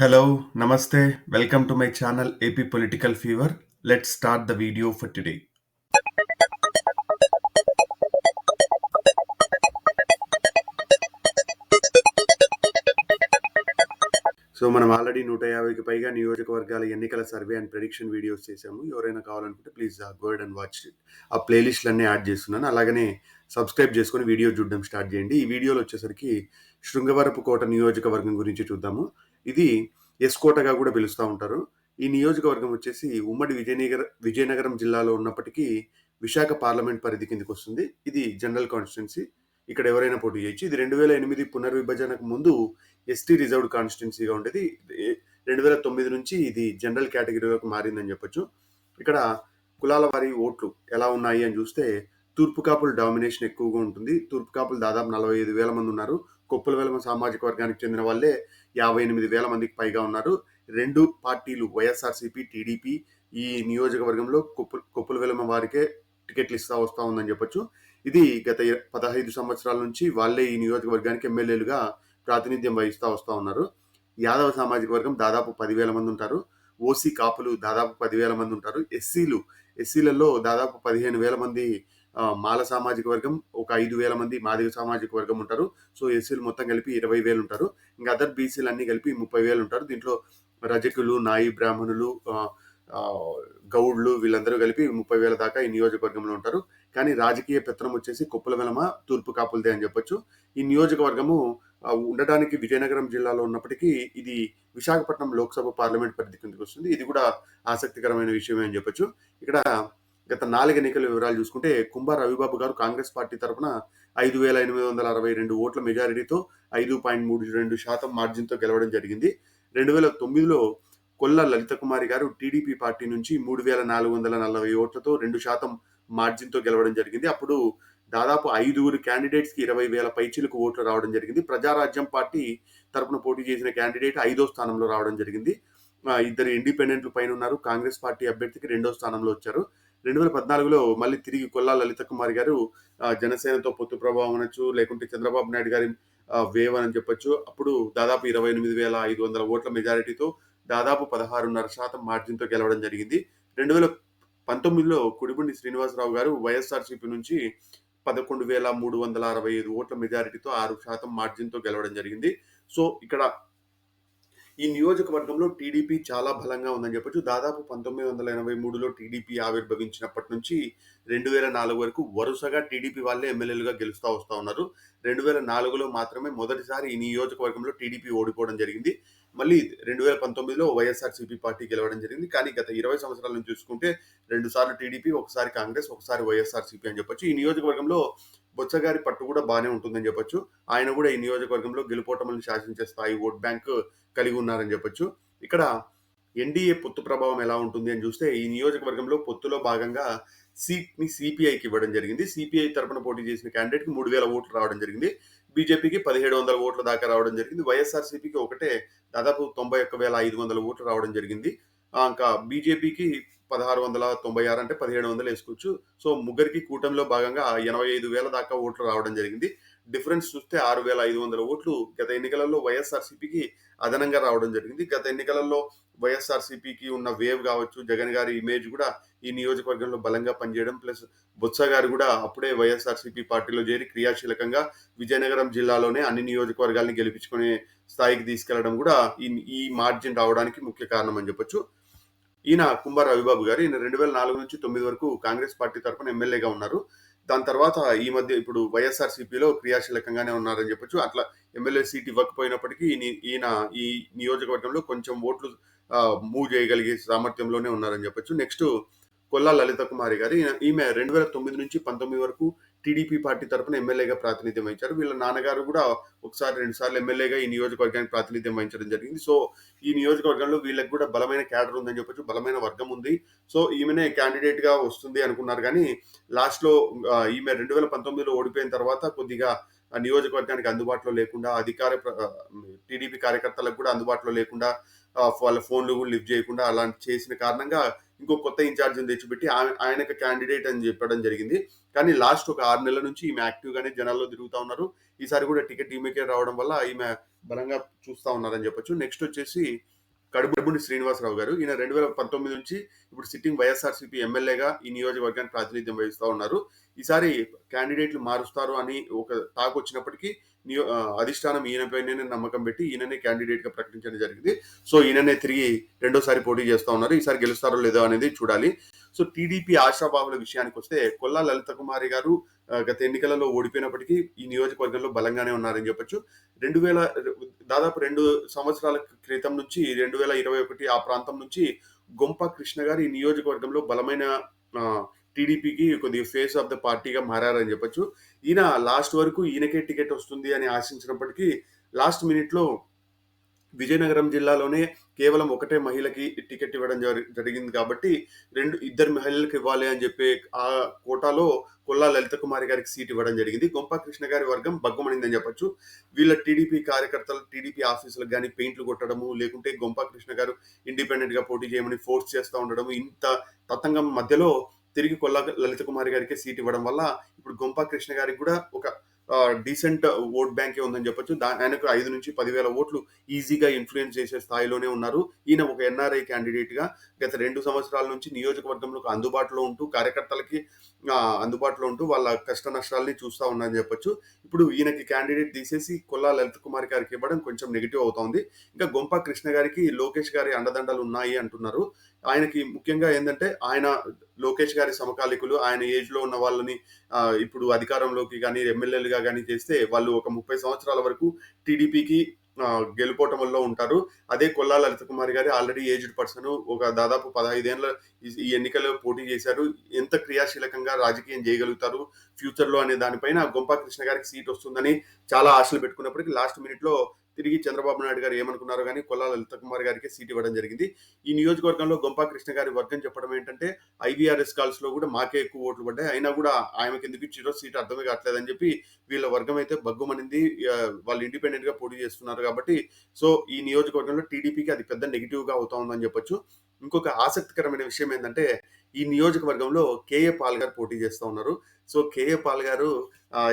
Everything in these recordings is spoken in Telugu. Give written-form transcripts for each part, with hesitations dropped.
Hello, Namaste. Welcome to my channel AP Political Fever. Let's start the video for today. So మనం ఆల్రెడీ 150కి పైగా నియోజకవర్గాల ఎన్నికల సర్వే అండ్ ప్రెడిక్షన్ వీడియోస్ చేశాము. ఎవరైనా కావాలనుకుంటే please go ahead and watch it. ఆ ప్లేలిస్ట్‌లన్నీ యాడ్ చేస్తున్నాను. అలాగనే సబ్స్క్రైబ్ చేసుకొని వీడియో చూడడం స్టార్ట్ చేయండి. ఈ వీడియోలో వచ్చేసరికి శృంగవరపుకోట నియోజకవర్గం గురించి చూద్దాము. ఇది ఎస్ కోటగా కూడా పిలుస్తా ఉంటారు. ఈ నియోజకవర్గం వచ్చేసి ఉమ్మడి విజయనగరం జిల్లాలో ఉన్నప్పటికీ విశాఖ పార్లమెంట్ పరిధి కిందకొస్తుంది. ఇది జనరల్ కాన్స్టిట్యుయెన్సీ. ఇక్కడ ఎవరైనా పోటీ చేయొచ్చు. ఇది 2008 పునర్విభజనకు ముందు ఎస్టీ రిజర్వ్డ్ కాన్స్టిట్యున్సీగా ఉండేది. 2009 నుంచి ఇది జనరల్ కేటగిరీలోకి మారిందని చెప్పొచ్చు. ఇక్కడ కులాల వారి ఓట్లు ఎలా ఉన్నాయి అని చూస్తే తూర్పు కాపుల డామినేషన్ ఎక్కువగా ఉంటుంది. తూర్పు కాపులు దాదాపు 45,000 మంది ఉన్నారు. కొప్పుల వెలమ సామాజిక వర్గానికి చెందిన వాళ్ళే 58,000 మందికి పైగా ఉన్నారు. రెండు పార్టీలు వైఎస్ఆర్సీపీ, టీడీపీ ఈ నియోజకవర్గంలో కొప్పుల వెలమ వారికే టికెట్లు ఇస్తా వస్తా ఉందని చెప్పొచ్చు. ఇది గత 15 సంవత్సరాల నుంచి వాళ్ళే ఈ నియోజకవర్గానికి ఎమ్మెల్యేలుగా ప్రాతినిధ్యం వహిస్తా వస్తా ఉన్నారు. యాదవ సామాజిక వర్గం దాదాపు 10,000 మంది ఉంటారు. ఓసీ కాపులు దాదాపు 10,000 మంది ఉంటారు. ఎస్సీలలో దాదాపు 15,000 మంది మాల సామాజిక వర్గం, ఒక 5,000 మంది మాదిగ సామాజిక వర్గం ఉంటారు. సో ఎస్సీలు మొత్తం కలిపి 20,000 ఉంటారు. ఇంకా అదర్ బీసీలు అన్ని కలిపి 30,000 ఉంటారు. దీంట్లో రజకులు, నాయి బ్రాహ్మణులు, గౌడ్లు వీళ్ళందరూ కలిపి 30,000 దాకా ఈ నియోజకవర్గంలో ఉంటారు. కానీ రాజకీయ పెత్తనం వచ్చేసి కొప్పుల వెలమ, తూర్పు కాపులదే అని చెప్పొచ్చు. ఈ నియోజకవర్గము ఉండడానికి విజయనగరం జిల్లాలో ఉన్నప్పటికీ ఇది విశాఖపట్నం లోక్సభ పార్లమెంట్ పరిధి కిందకి వస్తుంది. ఇది కూడా ఆసక్తికరమైన విషయమే అని చెప్పొచ్చు. ఇక్కడ గత 4 ఎన్నికల వివరాలు చూసుకుంటే కుంభా రవిబాబు గారు కాంగ్రెస్ పార్టీ తరఫున 5,862 ఓట్ల మెజారిటీతో 5.32% మార్జిన్తో గెలవడం జరిగింది. 2009లో కొల్ల లలిత కుమారి గారు టీడీపీ పార్టీ నుంచి 3,440 ఓట్లతో 2% మార్జిన్తో గెలవడం జరిగింది. అప్పుడు దాదాపు 5 క్యాండిడేట్స్కి 20,000 పైచిలకు ఓట్లు రావడం జరిగింది. ప్రజారాజ్యం పార్టీ తరపున పోటీ చేసిన క్యాండిడేట్ 5వ స్థానంలో రావడం జరిగింది. ఇద్దరు ఇండిపెండెంట్లు పైన ఉన్నారు. కాంగ్రెస్ పార్టీ అభ్యర్థికి 2వ స్థానంలో వచ్చారు. 2014లో మళ్ళీ తిరిగి కొల్లా లలిత కుమారి గారు జనసేనతో పొత్తు ప్రభావం అనొచ్చు, లేకుంటే చంద్రబాబు నాయుడు గారి వేవ్ అని చెప్పొచ్చు. అప్పుడు దాదాపు 28,500 ఓట్ల మెజారిటీతో దాదాపు 16.5% మార్జిన్తో గెలవడం జరిగింది. 2019లో కుడిబుండి శ్రీనివాసరావు గారు వైఎస్ఆర్సీపీ నుంచి 11,365 ఓట్ల మెజారిటీతో 6% మార్జిన్తో గెలవడం జరిగింది. సో ఇక్కడ ఈ నియోజకవర్గంలో టీడీపీ చాలా బలంగా ఉందని చెప్పొచ్చు. దాదాపు 1983లో టీడీపీ ఆవిర్భవించినప్పటి నుంచి 2004 వరకు వరుసగా టీడీపీ వాళ్ళే ఎమ్మెల్యేలుగా గెలుస్తా వస్తా ఉన్నారు. 2004లో మాత్రమే మొదటిసారి ఈ నియోజకవర్గంలో టీడీపీ ఓడిపోవడం జరిగింది. మళ్ళీ 2019లో వైఎస్ఆర్సీపీ పార్టీ గెలవడం జరిగింది. కానీ గత 20 సంవత్సరాల నుంచి చూసుకుంటే 2 సార్లు టీడీపీ, ఒకసారి కాంగ్రెస్, ఒకసారి వైఎస్ఆర్సీపీ అని చెప్పొచ్చు. ఈ నియోజకవర్గంలో బొత్స గారి పట్టు కూడా బాగానే ఉంటుందని చెప్పొచ్చు. ఆయన కూడా ఈ నియోజకవర్గంలో గెలుపోటములను శాసించే స్థాయి ఓట్ బ్యాంక్ కలిగి ఉన్నారని చెప్పొచ్చు. ఇక్కడ ఎన్డీఏ పొత్తు ప్రభావం ఎలా ఉంటుంది అని చూస్తే ఈ నియోజకవర్గంలో పొత్తులో భాగంగా సీట్ని సిపిఐకి ఇవ్వడం జరిగింది. సిపిఐ తరపున పోటీ చేసిన క్యాండిడేట్కి 3,000 ఓట్లు రావడం జరిగింది. బీజేపీకి 1,700 ఓట్ల దాకా రావడం జరిగింది. వైఎస్ఆర్సీపీకి ఒకటే దాదాపు 91,500 ఓట్లు రావడం జరిగింది. ఇంకా బీజేపీకి 1,696 అంటే 1,700 వేసుకోవచ్చు. సో ముగ్గురికి కూటమిలో భాగంగా 85,000 దాకా ఓట్లు రావడం జరిగింది. డిఫరెన్స్ చూస్తే 6,500 ఓట్లు గత ఎన్నికలలో వైఎస్ఆర్సీపీకి అదనంగా రావడం జరిగింది. గత ఎన్నికలలో వైఎస్ఆర్సీపీకి ఉన్న వేవ్ కావచ్చు, జగన్ గారి ఇమేజ్ కూడా ఈ నియోజకవర్గంలో బలంగా పనిచేయడం, ప్లస్ బొత్స గారు కూడా అప్పుడే వైఎస్ఆర్సీపీ పార్టీలో చేరి క్రియాశీలకంగా విజయనగరం జిల్లాలోనే అన్ని నియోజకవర్గాల్ని గెలిపించుకునే స్థాయికి తీసుకెళ్లడం కూడా ఈ మార్జిన్ రావడానికి ముఖ్య కారణం అని చెప్పొచ్చు. ఈయన కుంభా రవిబాబు గారు ఈయన 2004 నుంచి 9 వరకు కాంగ్రెస్ పార్టీ తరఫున ఎమ్మెల్యేగా ఉన్నారు. దాని తర్వాత ఈ మధ్య ఇప్పుడు వైఎస్ఆర్సీపీలో క్రియాశీలకంగానే ఉన్నారని చెప్పొచ్చు. అట్లా ఎమ్మెల్యే సీట్ ఇవ్వకపోయినప్పటికీ ఈయన ఈ నియోజకవర్గంలో కొంచెం ఓట్లు మూవ్ చేయగలిగే సామర్థ్యంలోనే ఉన్నారని చెప్పొచ్చు. నెక్స్ట్ కొల్లా లలిత కుమారి గారు ఈమె 2009 నుంచి 19 వరకు టీడీపీ పార్టీ తరఫున ఎమ్మెల్యేగా ప్రాతినిధ్యం వహించారు. వీళ్ళ నాన్నగారు కూడా ఒకసారి 2 సార్లు ఎమ్మెల్యేగా ఈ నియోజకవర్గానికి ప్రాతినిధ్యం వహించడం జరిగింది. సో ఈ నియోజకవర్గంలో వీళ్ళకి కూడా బలమైన క్యాడర్ ఉందని చెప్పొచ్చు, బలమైన వర్గం ఉంది. సో ఈమెనే క్యాండిడేట్ గా వస్తుంది అనుకున్నారు. కానీ లాస్ట్ లో ఈమె 2019లో ఓడిపోయిన తర్వాత కొద్దిగా నియోజకవర్గానికి అందుబాటులో లేకుండా, టీడీపీ కార్యకర్తలకు కూడా అందుబాటులో లేకుండా, వాళ్ళ ఫోన్లు కూడా లిఫ్ట్ చేయకుండా అలాంటి చేసిన కారణంగా ఇంకో కొత్త ఇన్ఛార్జ్‌ని తెచ్చిపెట్టి ఆయనకి క్యాండిడేట్ అని చెప్పడం జరిగింది. కానీ లాస్ట్ ఒక 6 నెలల నుంచి ఈమె యాక్టివ్‌గానే జనాల్లో తిరుగుతా ఉన్నారు. ఈసారి కూడా టికెట్ ఈమెకే రావడం వల్ల ఈమె బలంగా చూస్తా ఉన్నారని చెప్పొచ్చు. నెక్స్ట్ వచ్చేసి కడుపుండి శ్రీనివాసరావు గారు. ఈయన 2019 నుంచి ఇప్పుడు సిట్టింగ్ వైఎస్ఆర్‌సీపీ ఎమ్మెల్యేగా ఈ నియోజకవర్గానికి ప్రాతినిధ్యం వహిస్తా ఉన్నారు. ఈసారి క్యాండిడేట్లు మారుస్తారు అని ఒక టాక్ వచ్చినప్పటికీ అధిష్టానం ఈయనపైనే నమ్మకం పెట్టి ఈయననే క్యాండిడేట్‌గా ప్రకటించడం జరిగింది. సో, ఈయననే తిరిగి రెండోసారి పోటీ చేస్తా ఉన్నారు. ఈసారి గెలుస్తారో లేదో అనేది చూడాలి. సో, టీడీపీ ఆశావాహుల విషయానికొస్తే కొల్లా లలిత కుమారి గారు గత ఎన్నికలలో ఓడిపోయినప్పటికీ ఈ నియోజకవర్గంలో బలంగానే ఉన్నారని చెప్పొచ్చు. 2000 దాదాపు 2 సంవత్సరాల క్రితం నుంచి 2021 ఆ ప్రాంతం నుంచి గొంప కృష్ణ గారు ఈ నియోజకవర్గంలో బలమైన టీడీపీకి కొద్దిగా ఫేస్ ఆఫ్ ద పార్టీగా మారారని చెప్పొచ్చు. ఈయన లాస్ట్ వరకు ఈయనకే టికెట్ వస్తుంది అని ఆశించినప్పటికీ లాస్ట్ మినిట్‌లో విజయనగరం జిల్లాలోనే కేవలం ఒకటే మహిళకి టికెట్ ఇవ్వడం జరిగింది కాబట్టి ఇద్దరు మహిళలకు ఇవ్వాలి అని చెప్పి ఆ కోటాలో కొల్లా లలిత కుమారి గారికి సీట్ ఇవ్వడం జరిగింది. గొంపా కృష్ణ గారి వర్గం బగ్గమనిందని చెప్పొచ్చు. వీళ్ళ టీడీపీ కార్యకర్తలు టీడీపీ ఆఫీసులకు కానీ పెయింట్లు కొట్టడము, లేకుంటే గొంపా కృష్ణ గారు ఇండిపెండెంట్ గా పోటీ చేయమని ఫోర్స్ చేస్తూ ఉండడము, ఇంత తతంగం మధ్యలో తిరిగి కొల్లా లలిత కుమారి గారికి సీట్ ఇవ్వడం వల్ల ఇప్పుడు గొంపా కృష్ణ గారికి కూడా ఒక డీసెంట్ ఓట్ బ్యాంకే ఉందని చెప్పొచ్చు. ఆయనకు 5,000-10,000 ఓట్లు ఈజీగా ఇన్ఫ్లుయెన్స్ చేసే స్థాయిలోనే ఉన్నారు. ఈయన ఒక ఎన్ఆర్ఐ క్యాండిడేట్ గా గత 2 సంవత్సరాల నుంచి నియోజకవర్గంలో అందుబాటులో ఉంటూ కార్యకర్తలకి అందుబాటులో ఉంటూ వాళ్ళ కష్ట నష్టాలని చూస్తా ఉన్నారని చెప్పొచ్చు. ఇప్పుడు ఈయనకి క్యాండిడేట్ తీసేసి కొల్లా లలిత కుమార్ గారికి ఇవ్వడం కొంచెం నెగిటివ్ అవుతోంది. ఇంకా గొంపా కృష్ణ గారికి లోకేష్ గారి అండదండలు ఉన్నాయి అంటున్నారు. ఆయనకి ముఖ్యంగా ఏంటంటే ఆయన లోకేష్ గారి సమకాలికులు, ఆయన ఏజ్ లో ఉన్న వాళ్ళని ఇప్పుడు అధికారంలోకి కానీ ఎమ్మెల్యేలుగా కానీ చేస్తే వాళ్ళు ఒక 30 సంవత్సరాల వరకు టీడీపీకి గెలుపోటముల్లో ఉంటారు. అదే కొల్లా లలిత కుమారి గారి ఆల్రెడీ ఏజ్డ్ పర్సన్, ఒక దాదాపు 15 ఏళ్ల ఈ ఎన్నికల్లో పోటీ చేశారు. ఎంత క్రియాశీలకంగా రాజకీయం చేయగలుగుతారు ఫ్యూచర్ లో అనే దానిపైన గొంపా కృష్ణ గారికి సీట్ వస్తుందని చాలా ఆశలు పెట్టుకున్నప్పటికీ లాస్ట్ మినిట్ లో తిరిగి చంద్రబాబు నాయుడు గారు ఏమనుకున్నారో కానీ కొల్లా లలిత కుమార్ గారికి సీట్ ఇవ్వడం జరిగింది. ఈ నియోజకవర్గంలో గొంపా కృష్ణ గారి వర్గం చెప్పడం ఏంటంటే ఐవీఆర్ఎస్ కాల్స్ లో కూడా మాకే ఎక్కువ ఓట్లు పడ్డాయి, అయినా కూడా ఆయనకి ఎందుకు ఇచ్చిరో సీట్ అర్థమే కావట్లేదని చెప్పి వీళ్ళ వర్గం అయితే బగ్గుమనింది. వాళ్ళు ఇండిపెండెంట్ గా పోటీ చేస్తున్నారు కాబట్టి సో ఈ నియోజకవర్గంలో టీడీపీకి అది పెద్ద నెగిటివ్ గా అవుతా ఉందని చెప్పొచ్చు. ఇంకొక ఆసక్తికరమైన విషయం ఏంటంటే ఈ నియోజకవర్గంలో కేఏ పాల్ గారు పోటీ చేస్తూ ఉన్నారు. సో కేఏ పాల్ గారు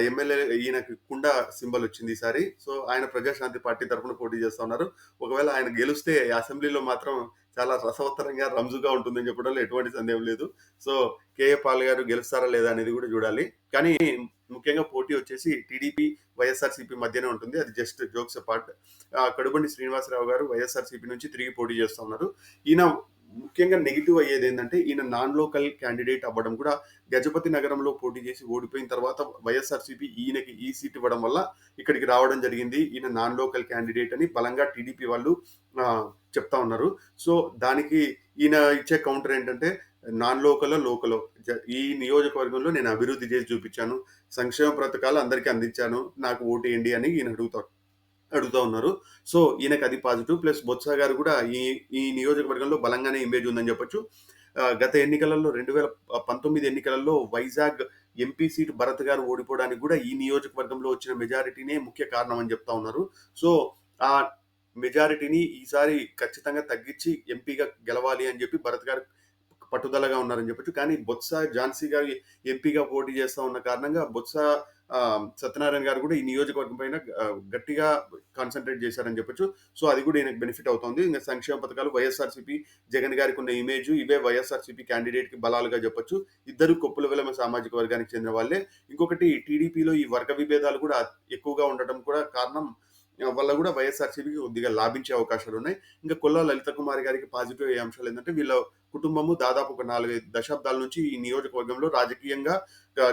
ఎమ్మెల్యే, ఈయనకి కుండ సింబల్ వచ్చింది ఈసారి. సో ఆయన ప్రజాశాంతి పార్టీ తరఫున పోటీ చేస్తా ఉన్నారు. ఒకవేళ ఆయన గెలిస్తే అసెంబ్లీలో మాత్రం చాలా రసవత్తరంగా రంజుగా ఉంటుందని చెప్పడంలో ఎటువంటి సందేహం లేదు. సో కేఏ పాల్ గారు గెలుస్తారా లేదా అనేది కూడా చూడాలి. కానీ ముఖ్యంగా పోటీ వచ్చేసి టీడీపీ వైఎస్ఆర్సీపీ మధ్యనే ఉంటుంది. అది just jokes apart. Kadubandi Srinivasarao గారు వైఎస్ఆర్సీపీ నుంచి తిరిగి పోటీ చేస్తా ఉన్నారు. ఈయన ముఖ్యంగా నెగిటివ్ అయ్యేది ఏంటంటే ఈయన నాన్ లోకల్ క్యాండిడేట్ అవ్వడం కూడా, గజపతి నగరంలో పోటీ చేసి ఓడిపోయిన తర్వాత వైఎస్ఆర్సీపీ ఈయనకి ఈ సీట్ ఇవ్వడం వల్ల ఇక్కడికి రావడం జరిగింది. ఈయన నాన్ లోకల్ క్యాండిడేట్ అని బలంగా టీడీపీ వాళ్ళు చెప్తా ఉన్నారు. సో దానికి ఈయన ఇచ్చే కౌంటర్ ఏంటంటే నాన్ లోకలో ఈ నియోజకవర్గంలో నేను అభివృద్ధి చేసి చూపించాను, సంక్షేమ పథకాలు అందరికీ అందించాను, నాకు ఓటు వేయండి అని ఈయన అడుగుతా ఉన్నారు. సో ఈయనకి అది పాజిటివ్. ప్లస్ బొత్స గారు కూడా ఈ నియోజకవర్గంలో బలంగానే ఇమేజ్ ఉందని చెప్పొచ్చు. గత ఎన్నికలలో 2019 ఎన్నికలలో వైజాగ్ ఎంపీ సీట్ భరత్ గారు ఓడిపోవడానికి కూడా ఈ నియోజకవర్గంలో వచ్చిన మెజారిటీనే ముఖ్య కారణం అని చెప్తా ఉన్నారు. సో ఆ మెజారిటీని ఈసారి ఖచ్చితంగా తగ్గించి ఎంపీగా గెలవాలి అని చెప్పి భరత్ గారు పట్టుదలగా ఉన్నారని చెప్పొచ్చు. కానీ బొత్స ఝాన్సీ గారు ఎంపీగా పోటీ చేస్తా ఉన్న కారణంగా బొత్స సత్యనారాయణ గారు కూడా ఈ నియోజకవర్గం పైన గట్టిగా కాన్సన్ట్రేట్ చేశారని చెప్పొచ్చు. సో అది కూడా ఈయనకు బెనిఫిట్ అవుతుంది. ఇంకా సంక్షేమ పథకాలు వైఎస్ఆర్సీపీ జగన్ గారికి ఉన్న ఇమేజ్ ఇవే వైఎస్ఆర్సీపీ క్యాండిడేట్ కి బలాలుగా చెప్పొచ్చు. ఇద్దరు కొప్పుల వెలమ సామాజిక వర్గానికి చెందిన వాళ్ళే. ఇంకొకటి టీడీపీలో ఈ వర్గ విభేదాలు కూడా ఎక్కువగా ఉండటం కూడా కారణం వల్ల కూడా వైఎస్ఆర్సీపీకి కొద్దిగా లాభించే అవకాశాలు ఉన్నాయి. ఇంకా కొల్లా లలిత కుమారి గారికి పాజిటివ్ అయ్యే అంశాలు ఏంటంటే వీళ్ళ కుటుంబము దాదాపు ఒక 4-5 దశాబ్దాల నుంచి ఈ నియోజకవర్గంలో రాజకీయంగా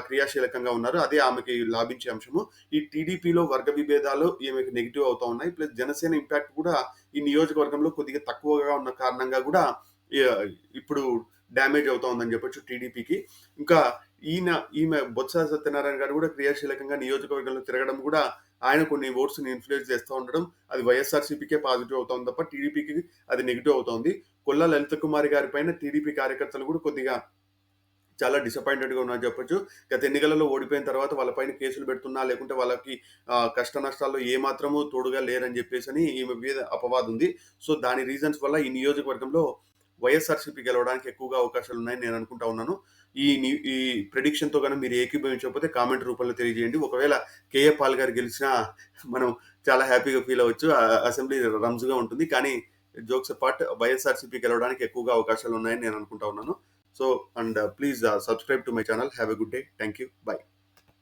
క్రియాశీలకంగా ఉన్నారు. అదే ఆమెకి లాభించే అంశము. ఈ టీడీపీలో వర్గ విభేదాలు ఈమెకి నెగిటివ్ అవుతా ఉన్నాయి. ప్లస్ జనసేన ఇంపాక్ట్ కూడా ఈ నియోజకవర్గంలో కొద్దిగా తక్కువగా ఉన్న కారణంగా కూడా ఇప్పుడు డ్యామేజ్ అవుతా ఉందని చెప్పొచ్చు టీడీపీకి. ఇంకా ఈమె బొత్స సత్యనారాయణ గారు కూడా క్రియాశీలకంగా నియోజకవర్గంలో తిరగడం కూడా ఆయన కొన్ని ఓట్స్ ని ఇన్ఫ్లుయెన్స్ చేస్తూ ఉండడం, అది వైఎస్ఆర్సీపీకే పాజిటివ్ అవుతుంది తప్ప టీడీపీకి అది నెగిటివ్ అవుతోంది. కొల్లా లలిత కుమారి గారి పైన టీడీపీ కార్యకర్తలు కూడా కొద్దిగా చాలా డిసప్పాయింటెడ్ గా ఉన్నారు చెప్పొచ్చు. గత ఎన్నికలలో ఓడిపోయిన తర్వాత వాళ్ళపైన కేసులు పెడుతున్నా, లేకుంటే వాళ్ళకి కష్ట నష్టాల్లో ఏ మాత్రము తోడుగా లేరని చెప్పేసి ఈమె మీద అపవాదం ఉంది. సో దాని రీజన్స్ వల్ల ఈ నియోజకవర్గంలో వైఎస్ఆర్‌సీపీ గెలవడానికి ఎక్కువగా అవకాశాలున్నాయని నేను అనుకుంటా ఉన్నాను. ఈ ప్రిడిక్షన్‌తో గనుక మీరు ఏకీభవించకపోతే కామెంట్ రూపంలో తెలియజేయండి. ఒకవేళ కేఏ పాల్ గారు గెలిచినా మనం చాలా హ్యాపీగా ఫీల్ అవ్వచ్చు. అసెంబ్లీ రంజుగా ఉంటుంది. కానీ జోక్స్ అపార్ట్ వైఎస్ఆర్‌సీపీ గెలవడానికి ఎక్కువగా అవకాశాలున్నాయని నేను అనుకుంటా ఉన్నాను. So, please subscribe to my channel. Have a good day. Thank you. By.